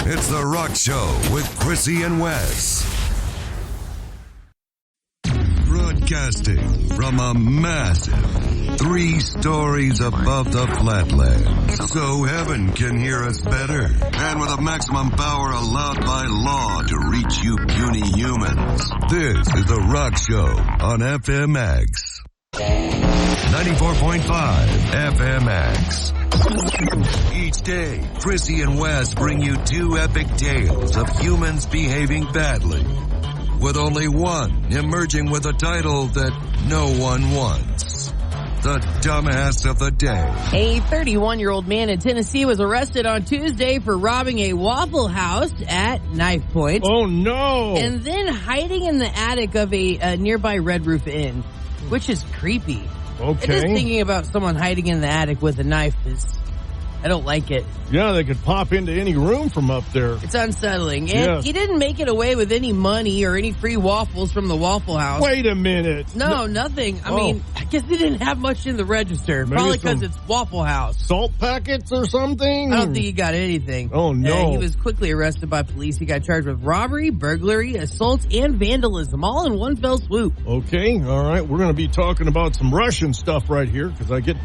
It's The Rock Show with Chrissy and Wes. Broadcasting from a massive 3 stories above the flatlands, so heaven can hear us better. And with a maximum power allowed by law to reach you puny humans. This is The Rock Show on FMX. 94.5 FMX. Each day, Chrissy and Wes bring you 2 epic tales of humans behaving badly, with only one emerging with a title that no one wants. The dumbass of the day. A 31-year-old man in Tennessee was arrested on Tuesday for robbing a Waffle House at knife point. Oh, no. And then hiding in the attic of a nearby Red Roof Inn, which is creepy. Okay. Just thinking about someone hiding in the attic with a knife I don't like it. Yeah, they could pop into any room from up there. It's unsettling. And he didn't make it away with any money or any free waffles from the Waffle House. Wait a minute. No, nothing. I mean, I guess they didn't have much in the register. Maybe probably because it's Waffle House. Salt packets or something? I don't think he got anything. Oh, no. He was quickly arrested by police. He got charged with robbery, burglary, assault, and vandalism, all in one fell swoop. Okay, all right. We're going to be talking about some Russian stuff right here, because I get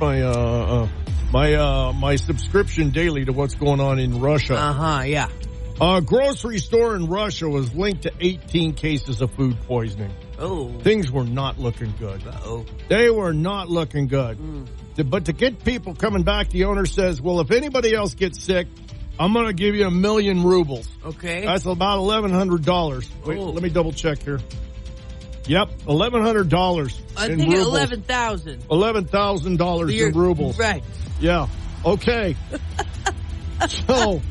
my subscription daily to what's going on in Russia. Yeah. A grocery store in Russia was linked to 18 cases of food poisoning. Oh. Things were not looking good. Uh-oh. They were not looking good. But to get people coming back, the owner says, well, if anybody else gets sick, I'm going to give you 1,000,000 rubles. Okay. That's about $1,100. Wait, let me double check here. Yep, $1,100 I in think rubles. $11,000. $11,000 in rubles. Right. Yeah. Okay. So,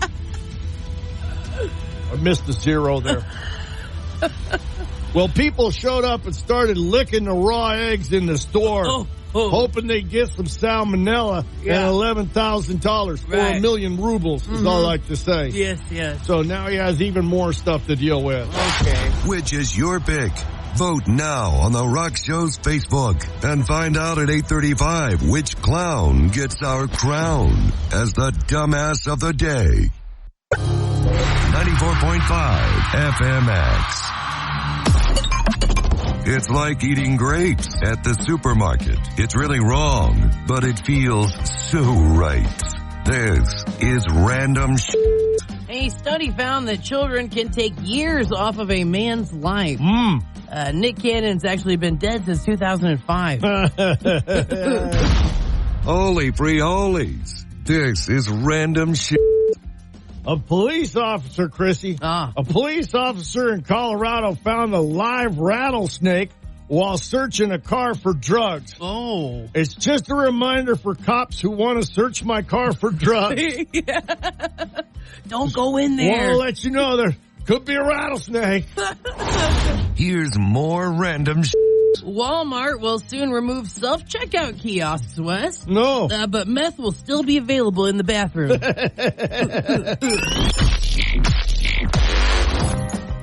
I missed the zero there. Well, people showed up and started licking the raw eggs in the store, hoping they'd get some salmonella and $11,000 or 1,000,000 rubles, is all I like to say. Yes, yes. So now he has even more stuff to deal with. Okay. Which is your pick? Vote now on The Rock Show's Facebook and find out at 8:35 which clown gets our crown as the dumbass of the day. 94.5 FMX. It's like eating grapes at the supermarket. It's really wrong, but it feels so right. This is random shit. A study found that children can take years off of a man's life. Nick Cannon's actually been dead since 2005. Holy free holies. This is random shit. A police officer, Chrissy, a police officer in Colorado found a live rattlesnake while searching a car for drugs. Oh. It's just a reminder for cops who want to search my car for drugs. Don't go in there. I'll let you know there could be a rattlesnake. Here's more random shit. Walmart will soon remove self-checkout kiosks, Wes. No. But meth will still be available in the bathroom.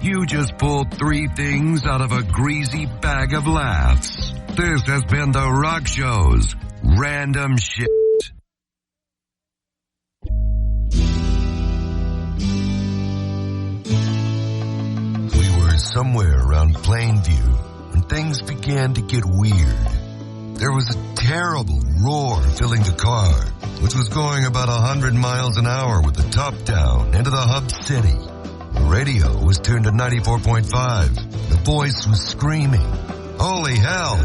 You just pulled 3 things out of a greasy bag of laughs. This has been The Rock Show's Random Shit. We were somewhere around Plainview when things began to get weird. There was a terrible roar filling the car, which was going about 100 miles an hour with the top down into the hub city. The radio was tuned to 94.5. The voice was screaming, "Holy hell!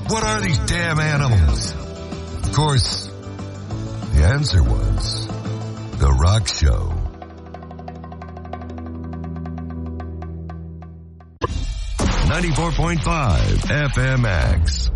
What are these damn animals?" Of course, the answer was The Rock Show. 94.5 FMX.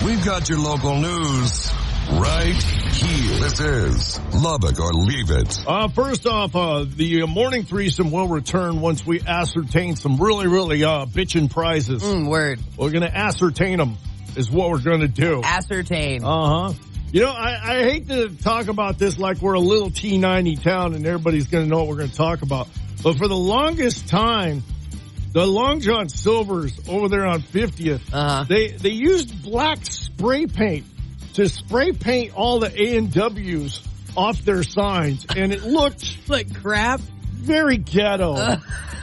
We've got your local news right here. This is Lubbock or Leave It. First off, the morning threesome will return once we ascertain some really bitchin' prizes. Word. We're going to ascertain them is what we're going to do. Ascertain. You know, I hate to talk about this like we're a little T90 town and everybody's going to know what we're going to talk about. But for the longest time, the Long John Silvers over there on 50th, they used black spray paint to spray paint all the A&Ws off their signs, and it looked like crap. Very ghetto.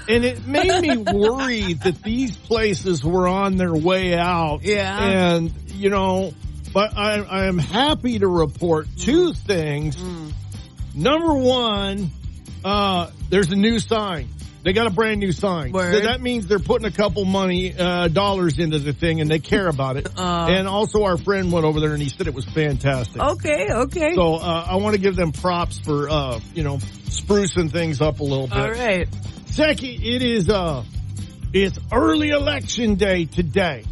And it made me worry that these places were on their way out. Yeah. And, you know, but I am happy to report two things. Number one, there's a new sign. They got a brand new sign. Word. So that means they're putting a couple dollars into the thing, and they care about it. And also our friend went over there, and he said it was fantastic. Okay. So I want to give them props for, sprucing things up a little bit. All right. Second, it's early election day today.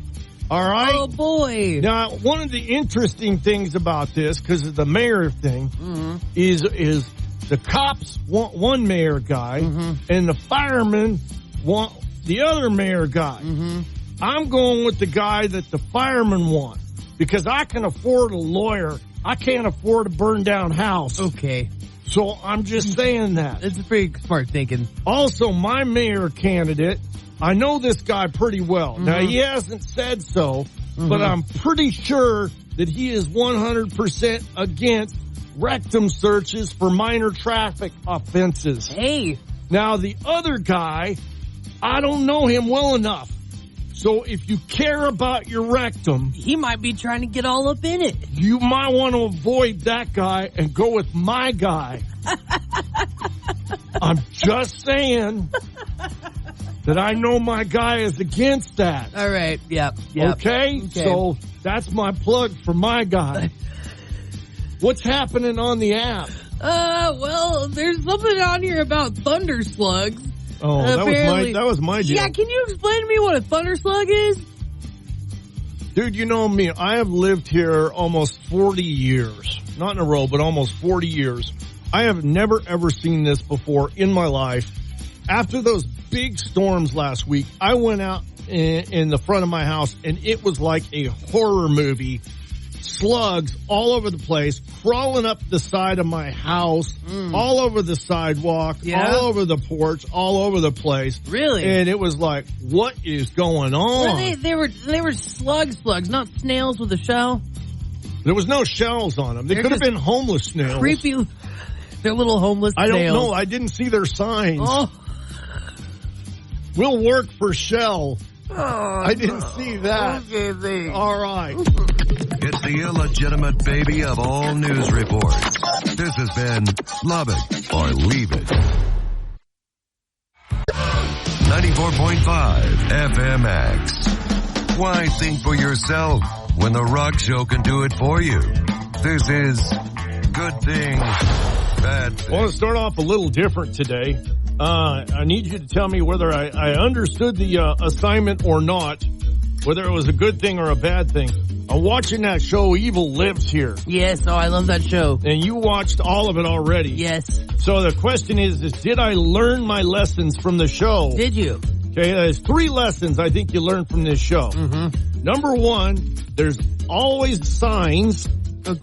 All right? Oh, boy. Now, one of the interesting things about this, because of the mayor thing, is the cops want one mayor guy, and the firemen want the other mayor guy. I'm going with the guy that the firemen want, because I can afford a lawyer. I can't afford a burned down house. Okay. So I'm just saying that. It's pretty smart thinking. Also, my mayor candidate, I know this guy pretty well. Now, he hasn't said so, but I'm pretty sure that he is 100% against rectum searches for minor traffic offenses. Hey. Now, the other guy, I don't know him well enough. So if you care about your rectum, he might be trying to get all up in it. You might want to avoid that guy and go with my guy. I'm just saying that I know my guy is against that. All right. Yep. Okay? So that's my plug for my guy. What's happening on the app? Well, there's something on here about thunder slugs. Oh, that was my deal. Yeah, can you explain to me what a thunder slug is? Dude, you know me. I have lived here almost 40 years. Not in a row, but almost 40 years. I have never, ever seen this before in my life. After those big storms last week, I went out in the front of my house, and it was like a horror movie. Slugs all over the place, crawling up the side of my house, all over the sidewalk, all over the porch, all over the place. Really? And it was like, what is going on? Well, they were slugs, not snails with a shell. There was no shells on them. They could have been homeless snails. Creepy. They're little homeless snails. I don't know. I didn't see their signs. Oh. We'll work for shell. Oh, I didn't see that. Okay, all right. It's the illegitimate baby of all news reports. This has been Lubbock or Leave It. 94.5 FMX. Why think for yourself when the Rock Show can do it for you? This is Good Thing, Bad Thing. I want to start off a little different today. I need you to tell me whether I understood the assignment or not, whether it was a good thing or a bad thing. I'm watching that show, Evil Lives Here. Yes, I love that show. And you watched all of it already. Yes. So the question is did I learn my lessons from the show? Did you? Okay, there's 3 lessons I think you learned from this show. Number 1, there's always signs.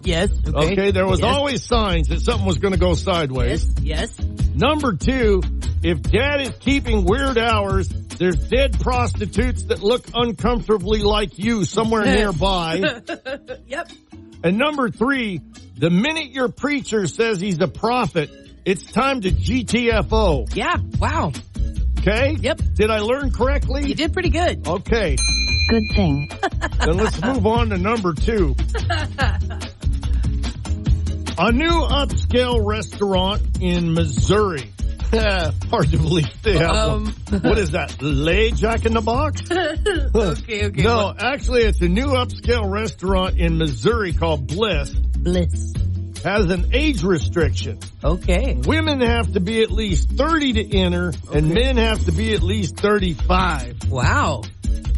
Yes. Okay, there was always signs that something was going to go sideways. Yes. Number 2, if Dad is keeping weird hours, there's dead prostitutes that look uncomfortably like you somewhere nearby. Yep. And number 3, the minute your preacher says he's a prophet, it's time to GTFO. Yeah. Wow. Okay? Yep. Did I learn correctly? You did pretty good. Okay. Good thing. Then let's move on to number 2. A new upscale restaurant in Missouri. Hard to believe they have one. What is that? Lay Jack in the Box? Okay. No, actually it's a new upscale restaurant in Missouri called Bliss. Has an age restriction. Okay. Women have to be at least 30 to enter, and men have to be at least 35. Wow.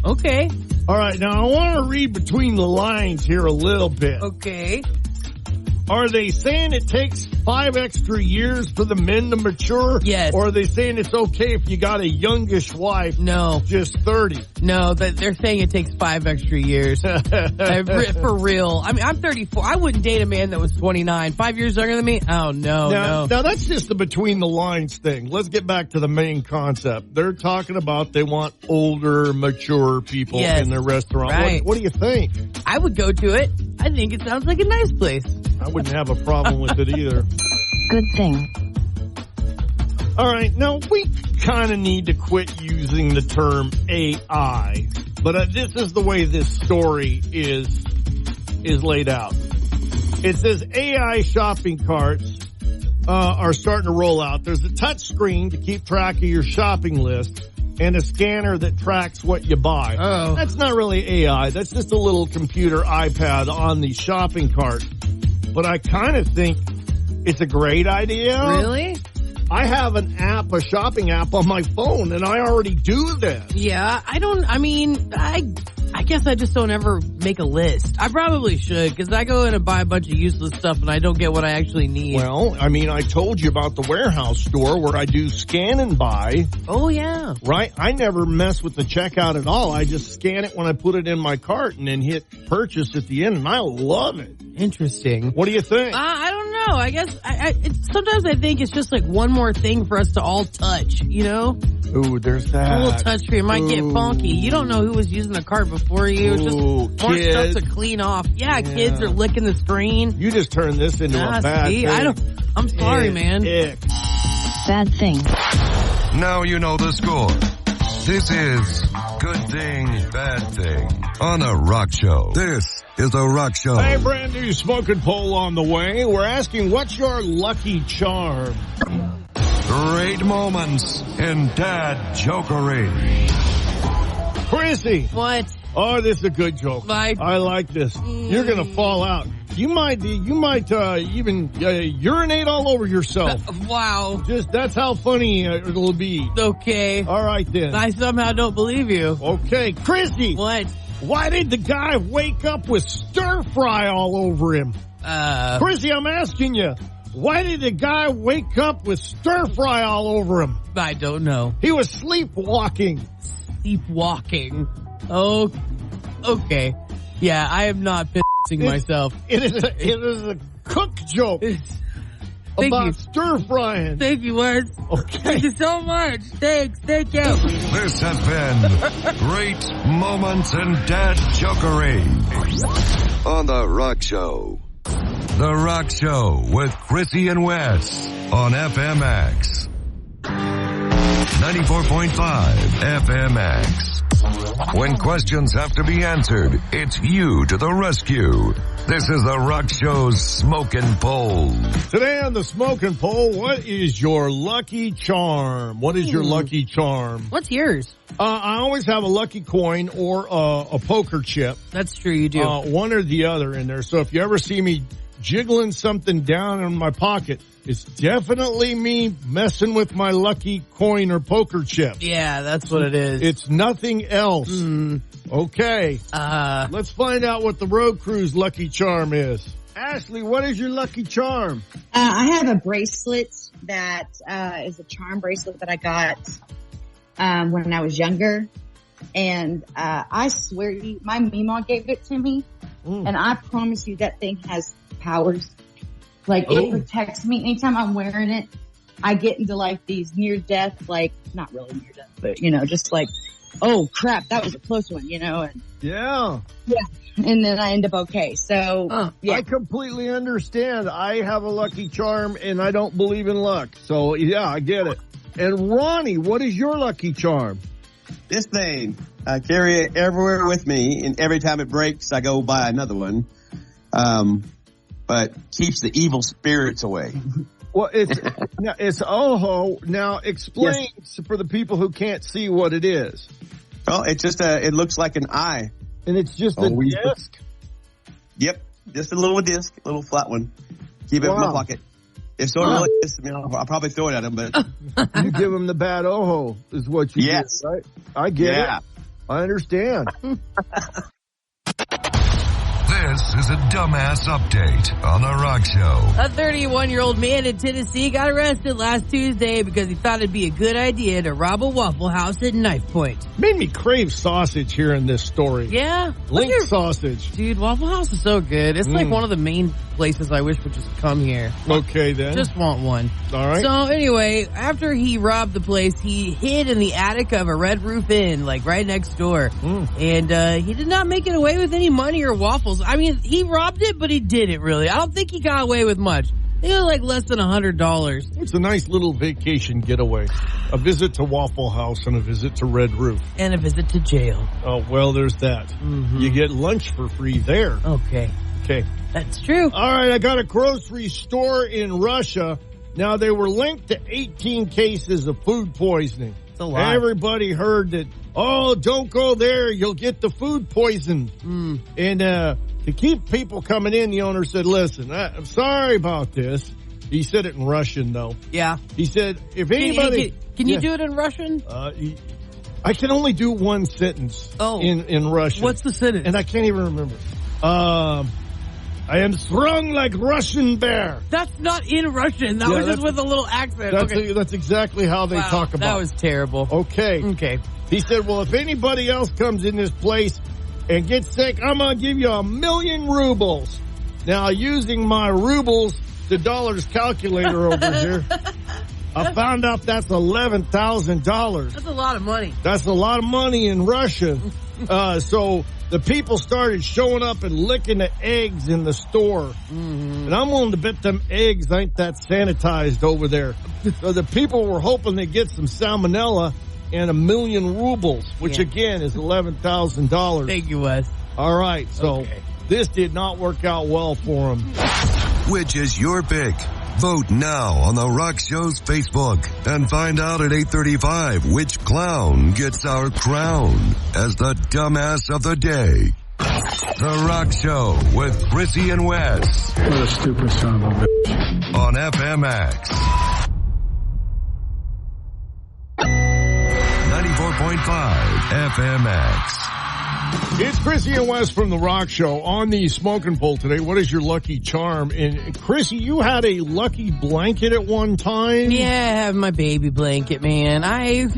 Okay. All right, now I want to read between the lines here a little bit. Okay. Are they saying it takes 5 extra years for the men to mature? Yes. Or are they saying it's okay if you got a youngish wife? No. Just 30. No, they're saying it takes 5 extra years. For real. I mean, I'm 34. I wouldn't date a man that was 29. 5 years younger than me? Oh, no. Now that's just the between the lines thing. Let's get back to the main concept. They're talking about they want older, mature people in their restaurant. Right. What do you think? I would go to it. I think it sounds like a nice place. I wouldn't have a problem with it either. Good thing. All right, now we kind of need to quit using the term AI, but this is the way this story is laid out. It says AI shopping carts are starting to roll out. There's a touch screen to keep track of your shopping list and a scanner that tracks what you buy. Oh. That's not really AI. That's just a little computer iPad on the shopping cart. But I kind of think it's a great idea. Really? I have an app, a shopping app on my phone, and I already do this. Yeah, I guess I just don't ever make a list. I probably should, because I go in and buy a bunch of useless stuff and I don't get what I actually need. Well, I told you about the warehouse store where I do scan and buy. Oh, yeah. Right? I never mess with the checkout at all. I just scan it when I put it in my cart and then hit purchase at the end, and I love it. Interesting. What do you think? I don't know. I guess sometimes I think it's just like one more thing for us to all touch, you know? Ooh, there's that. A little touch screen might get funky. You don't know who was using the cart before you. It's just more stuff to clean off. Yeah, kids are licking the screen. You just turned this into a bad thing. I'm sorry, man. Bad thing. Now you know the score. This is Good Thing, Bad Thing on a Rock Show. This is a Rock Show. Hey, brand new smoking poll on the way. We're asking, what's your lucky charm? Great moments in dad jokery. Chrissy. What? Oh, this is a good joke. I like this. You're gonna fall out. You might even urinate all over yourself. Wow. That's how funny it'll be. Okay. All right then. I somehow don't believe you. Okay, Chrissy. What? Why did the guy wake up with stir fry all over him? Chrissy, I'm asking you. Why did the guy wake up with stir fry all over him? I don't know. He was sleepwalking. Sleepwalking. Oh, okay. Yeah, I am not pissing myself. It is a cook joke about stir frying. Thank you, Wes. Okay. Thank you so much. Thanks. Thank you. This has been Great Moments in Dad Jokery on The Rock Show. The Rock Show with Chrissy and Wes on FMX. 94.5 FMX. When questions have to be answered, it's you to the rescue. This is the Rock Show's Smokin' Poll. Today on the Smokin' Poll, what is your lucky charm? What is your lucky charm? What's yours? I always have a lucky coin or a poker chip. That's true, you do. One or the other in there. So if you ever see me jiggling something down in my pocket, it's definitely me messing with my lucky coin or poker chip. Yeah, that's what it is. It's nothing else. Okay. Let's find out what the road crew's lucky charm is. Ashley, what is your lucky charm? I have a bracelet that is a charm bracelet that I got when I was younger. And I swear to you, my Meemaw gave it to me. And I promise you that thing has powers. Like, it protects me. Anytime I'm wearing it, I get into, like, these near-death, like, not really near-death, but, you know, just like, oh, crap, that was a close one, you know? And Yeah. And then I end up okay. So, yeah. I completely understand. I have a lucky charm, and I don't believe in luck. So, yeah, I get it. And Ronnie, what is your lucky charm? This thing, I carry it everywhere with me, and every time it breaks, I go buy another one. But keeps the evil spirits away. Well, it's Oho. Now, explain for the people who can't see what it is. Well, it's just it looks like an eye. And it's just a disc? Yep, just a little disc, a little flat one. Keep it in my pocket. If someone really pisses me off, I'll probably throw it at him, but... You give him the bad Oho, is what you do, right? I get it. I understand. This is a dumbass update on The Rock Show. A 31-year-old man in Tennessee got arrested last Tuesday because he thought it'd be a good idea to rob a Waffle House at knife point. Made me crave sausage hearing this story. Yeah? Link sausage. Dude, Waffle House is so good. It's like one of the main places I wish would just come here. Okay, then. Just want one. All right. So anyway, after he robbed the place, he hid in the attic of a Red Roof Inn, like right next door. And he did not make it away with any money or waffles. I mean, he robbed it, but he didn't really. I don't think he got away with much. It was like less than $100. It's a nice little vacation getaway. A visit to Waffle House and a visit to Red Roof. And a visit to jail. Oh, well, there's that. You get lunch for free there. Okay. That's true. All right, I got a grocery store in Russia. Now, they were linked to 18 cases of food poisoning. That's a lot. Everybody heard that, oh, don't go there, you'll get the food poisoned. And to keep people coming in, the owner said, listen, I'm sorry about this. He said it in Russian, though. Yeah. He said, if anybody... Can you do it in Russian? I can only do one sentence in Russian. What's the sentence? And I can't even remember. I am strong like Russian bear. That's not in Russian. That was just with a little accent. That's exactly how they talk about it. That was terrible. Okay. He said, well, if anybody else comes in this place and gets sick, I'm going to give you 1,000,000 rubles. Now, using my rubles, the dollars calculator over here, I found out that's $11,000. That's a lot of money. That's a lot of money in Russian. So the people started showing up and licking the eggs in the store. And I'm willing to bet them eggs ain't that sanitized over there. So the people were hoping they'd get some salmonella and 1,000,000 rubles, which again is $11,000. Thank you, Wes. All right. So this did not work out well for them. Which is your pick? Vote now on the Rock Show's Facebook and find out at 8:35 which clown gets our crown as the dumbass of the day. The Rock Show with Chrissy and Wes. What a stupid son of a bitch. On FMX. 94.5 FMX. It's Chrissy and Wes from The Rock Show on the smoking poll today. What is your lucky charm? And Chrissy, you had a lucky blanket at one time? Yeah, I have my baby blanket, man. I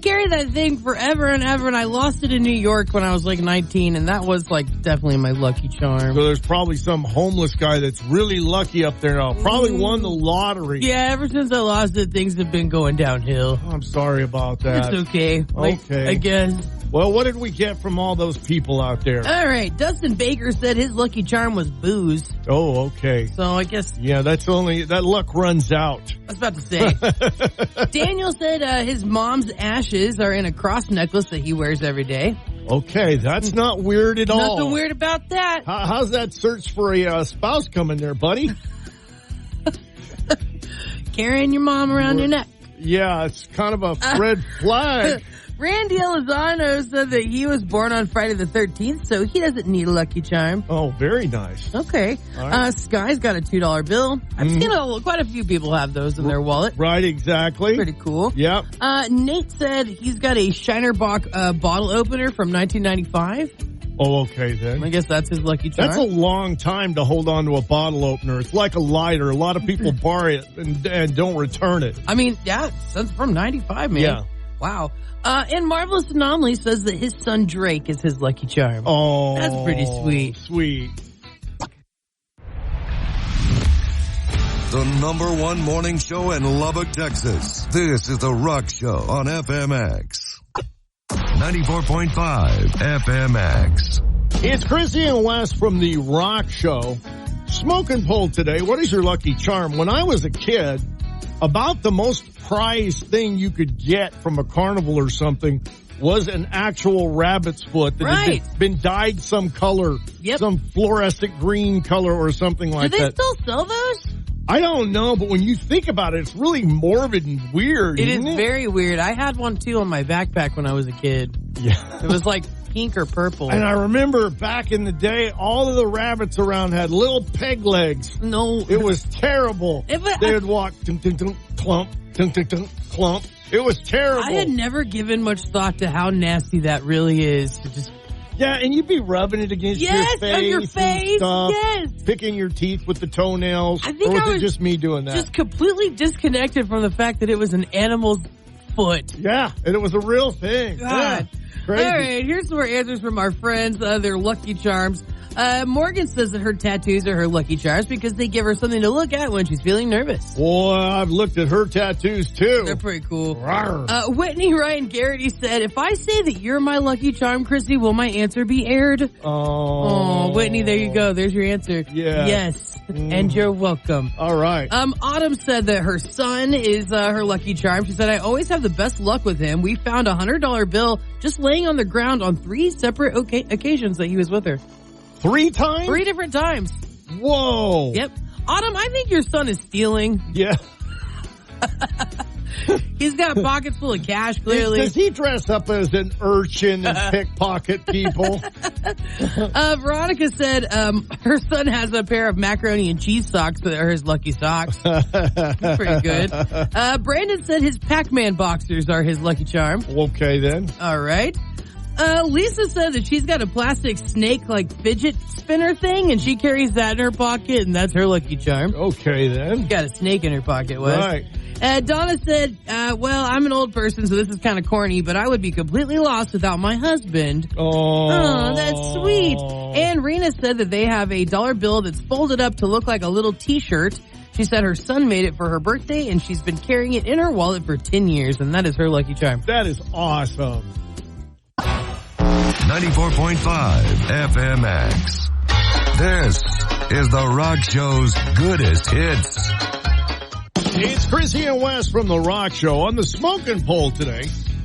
carried that thing forever and ever, and I lost it in New York when I was like 19, and that was like definitely my lucky charm. So there's probably some homeless guy that's really lucky up there now. Probably won the lottery. Yeah, ever since I lost it, things have been going downhill. I'm sorry about that. It's okay. Okay. I guess. Well, what did we get from all those people out there? All right. Dustin Baker said his lucky charm was booze. Oh, okay. So I guess. Yeah, that luck runs out. I was about to say. Daniel said his mom's ashes are in a cross necklace that he wears every day. Okay, that's not weird at all. Nothing weird about that. How's that search for a spouse coming there, buddy? Carrying your mom around your neck. Yeah, it's kind of a red flag. Randy Elizondo said that he was born on Friday the 13th, so he doesn't need a lucky charm. Oh, very nice. Okay. Right. Sky's got a $2 bill. I've seen quite a few people have those in their wallet. Right, exactly. Pretty cool. Yep. Nate said he's got a Shinerbach bottle opener from 1995. Oh, okay, then. I guess that's his lucky charm. That's a long time to hold on to a bottle opener. It's like a lighter. A lot of people borrow it and don't return it. I mean, yeah, it's from 95, man. Yeah. Wow. And Marvelous Anomaly says that his son Drake is his lucky charm. Oh. That's pretty sweet. Sweet. The #1 morning show in Lubbock, Texas. This is The Rock Show on FMX. 94.5 FMX. It's Chrissy and Wes from The Rock Show. Smoking poll today. What is your lucky charm? When I was a kid, about the most prized thing you could get from a carnival or something was an actual rabbit's foot that had been dyed some color, some fluorescent green color or something like that. Do they still sell those? I don't know, but when you think about it, it's really morbid and weird. It is very weird. I had one too on my backpack when I was a kid. Yeah. It was like pink or purple. And I remember back in the day, all of the rabbits around had little peg legs. No. It was terrible. They would walk, clump, clump. It was terrible. I had never given much thought to how nasty that really is. Yeah, and you'd be rubbing it against your face. On your face. And stuff, yes. Picking your teeth with the toenails. I think or was it just me doing that? Just completely disconnected from the fact that it was an animal's foot. Yeah, and it was a real thing. God. Yeah, crazy. All right, here's some more answers from our friends. Their lucky charms. Morgan says that her tattoos are her lucky charms because they give her something to look at when she's feeling nervous. Boy, I've looked at her tattoos too. They're pretty cool. Whitney Ryan Garrity said, if I say that you're my lucky charm, Chrissy, will my answer be aired? Oh, Whitney, there you go. There's your answer. Yeah. Yes. And you're welcome. All right. Autumn said that her son is her lucky charm. She said, I always have the best luck with him. We found a $100 bill just laying on the ground on 3 separate occasions that he was with her. 3 times? 3 different times. Whoa. Yep. Autumn, I think your son is stealing. Yeah. He's got pockets full of cash, clearly. Does he dress up as an urchin and pickpocket people? Veronica said her son has a pair of macaroni and cheese socks that are his lucky socks. Pretty good. Brandon said his Pac-Man boxers are his lucky charm. Okay, then. All right. Lisa said that she's got a plastic snake-like fidget spinner thing, and she carries that in her pocket, and that's her lucky charm. Okay, then. She's got a snake in her pocket, Wes. Right. Donna said, well, I'm an old person, so this is kind of corny, but I would be completely lost without my husband. Oh, that's sweet. And Rena said that they have a $1 bill that's folded up to look like a little T-shirt. She said her son made it for her birthday, and she's been carrying it in her wallet for 10 years, and that is her lucky charm. That is awesome. 94.5 FMX. This is the Rock Show's goodest hits. It's Chrissy and Wes from the Rock Show. On the smoking poll today,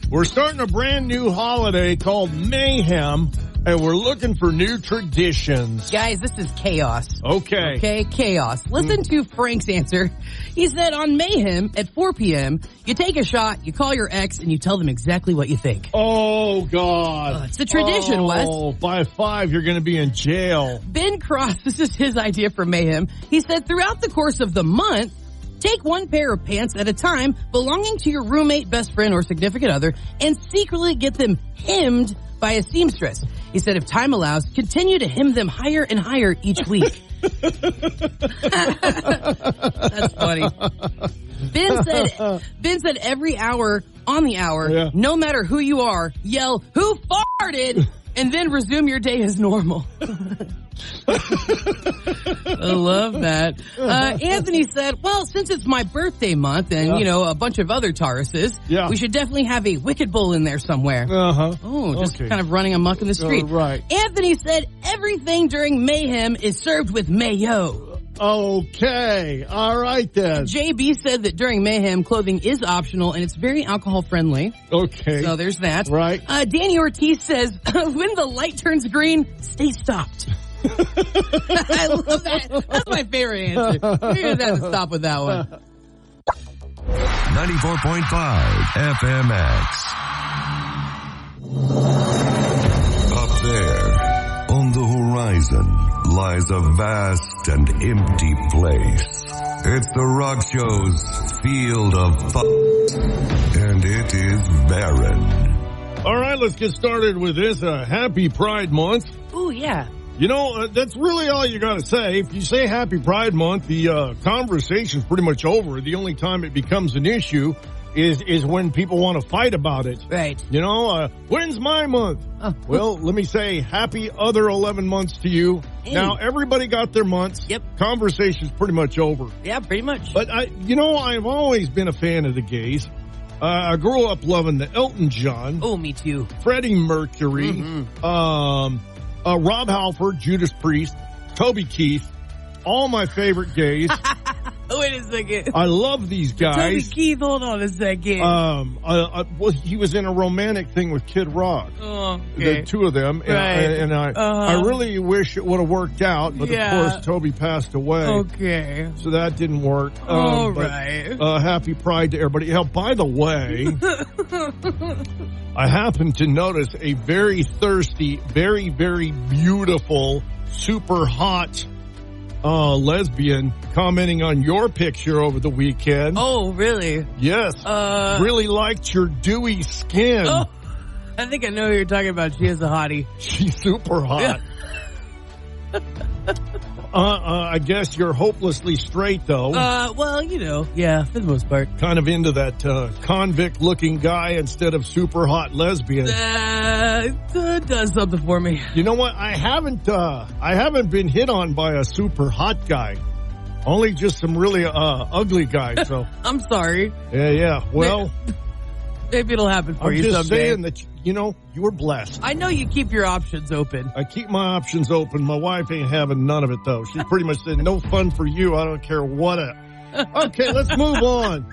we're starting a brand new holiday called Mayhem, and we're looking for new traditions. Guys, this is chaos. Okay. Okay, chaos. Listen to Frank's answer. He said on Mayhem at 4 p.m., you take a shot, you call your ex, and you tell them exactly what you think. Oh, God. It's a tradition, Wes. Oh, by 5, you're going to be in jail. Ben Cross, this is his idea for Mayhem. He said throughout the course of the month, take one pair of pants at a time belonging to your roommate, best friend, or significant other, and secretly get them hemmed by a seamstress. He said if time allows, continue to hem them higher and higher each week. That's funny. Ben said every hour on the hour, no matter who you are, yell, who farted? And then resume your day as normal. I love that. Anthony said, well, since it's my birthday month and, a bunch of other Tauruses, we should definitely have a Wicked Bull in there somewhere. Oh, just kind of running amok in the street. Right. Anthony said everything during Mayhem is served with mayo. Okay. All right, then. JB said that during Mayhem, clothing is optional and it's very alcohol friendly. Okay. So there's that. Right. Danny Ortiz says, when the light turns green, stay stopped. I love that. That's my favorite answer. We just have to stop with that one. 94.5 FMX. Up there, on the horizon, lies a vast and empty place. It's the Rock Show's field of and it is barren. All right, let's get started with this. Happy Pride Month. Ooh, yeah. That's really all you got to say. If you say Happy Pride Month, the conversation's pretty much over. The only time it becomes an issue is when people want to fight about it. Right. When's my month? Well, let me say happy other 11 months to you. Hey. Now, everybody got their months. Yep. Conversation's pretty much over. Yeah, pretty much. But I've always been a fan of the gays. I grew up loving the Elton John. Oh, me too. Freddie Mercury. Mm-hmm. Rob Halford, Judas Priest, Toby Keith, all my favorite gays. Wait a second. I love these guys. Toby Keith, hold on a second. Well, he was in a romantic thing with Kid Rock. Oh, okay. The two of them. Right. I really wish it would have worked out, but of course Toby passed away. Okay. So that didn't work. Right. Happy Pride to everybody. Hell, by the way, I happened to notice a very thirsty, very, very beautiful, super hot lesbian commenting on your picture over the weekend. Oh, really? Yes. Really liked your dewy skin. Oh, I think I know who you're talking about. She is a hottie. She's super hot. I guess you're hopelessly straight, though. Well, yeah, for the most part. Kind of into that convict-looking guy instead of super hot lesbian. It does something for me. You know what? I haven't been hit on by a super hot guy. Only just some really ugly guys. So I'm sorry. Yeah. Well, maybe it'll happen for you someday. I'm just saying that you were blessed. I know you keep your options open. I keep my options open. My wife ain't having none of it, though. She pretty much said, "No fun for you. I don't care what." Okay, let's move on.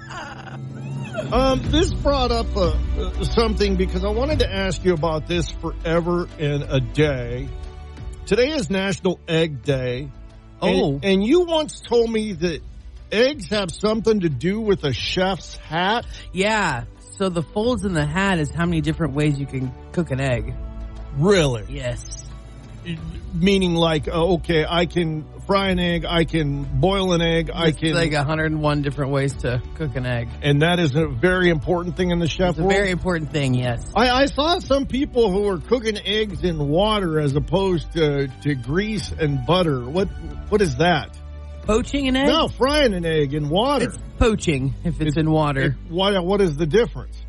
This brought up something because I wanted to ask you about this forever and a day. Today is National Egg Day. Oh. And you once told me that eggs have something to do with a chef's hat? Yeah. So the folds in the hat is how many different ways you can cook an egg. Really? Yes. Meaning like, okay, I can fry an egg, I can boil an egg, I can... like 101 different ways to cook an egg. And that is a very important thing in the chef world? It's a very important thing, yes. I saw some people who were cooking eggs in water as opposed to grease and butter. What is that? Poaching an egg? No, frying an egg in water. It's poaching if it's in water. What is the difference?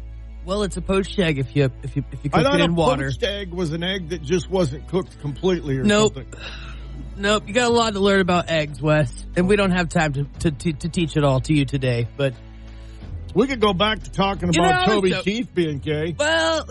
Well, it's a poached egg if you cook it in water. I thought a poached egg was an egg that just wasn't cooked completely or something. Nope. You got a lot to learn about eggs, Wes. And we don't have time to teach it all to you today. But we could go back to talking about Toby Keith being gay. Well,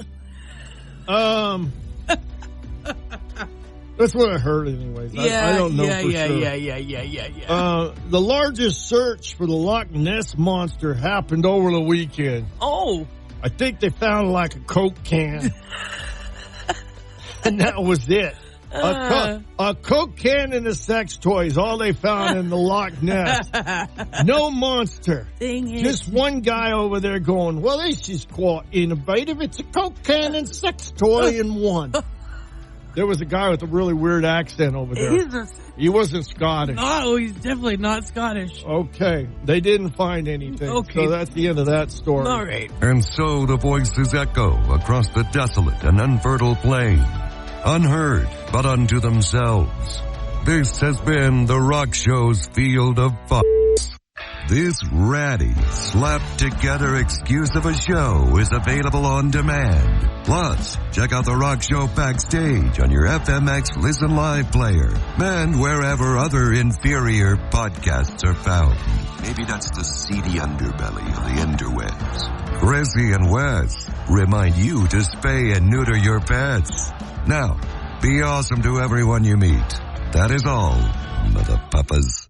that's what I heard anyways. Yeah, I don't know for sure. Yeah. The largest search for the Loch Ness Monster happened over the weekend. Oh. I think they found like a Coke can. And that was it. A Coke can and a sex toy is all they found in the Loch Ness. No monster. Just one guy over there going, well, this is quite innovative. It's a Coke can and sex toy in one. There was a guy with a really weird accent over there. He wasn't Scottish. No, he's definitely not Scottish. Okay. They didn't find anything. Okay. So that's the end of that story. All right. And so the voices echo across the desolate and unfertile plain. Unheard, but unto themselves. This has been the Rock Show's Field of Fox. This ratty, slapped-together excuse of a show is available on demand. Plus, check out the Rock Show backstage on your FMX Listen Live player and wherever other inferior podcasts are found. Maybe that's the seedy underbelly of the interwebs. Chrissy and Wes remind you to spay and neuter your pets. Now, be awesome to everyone you meet. That is all, mother papas.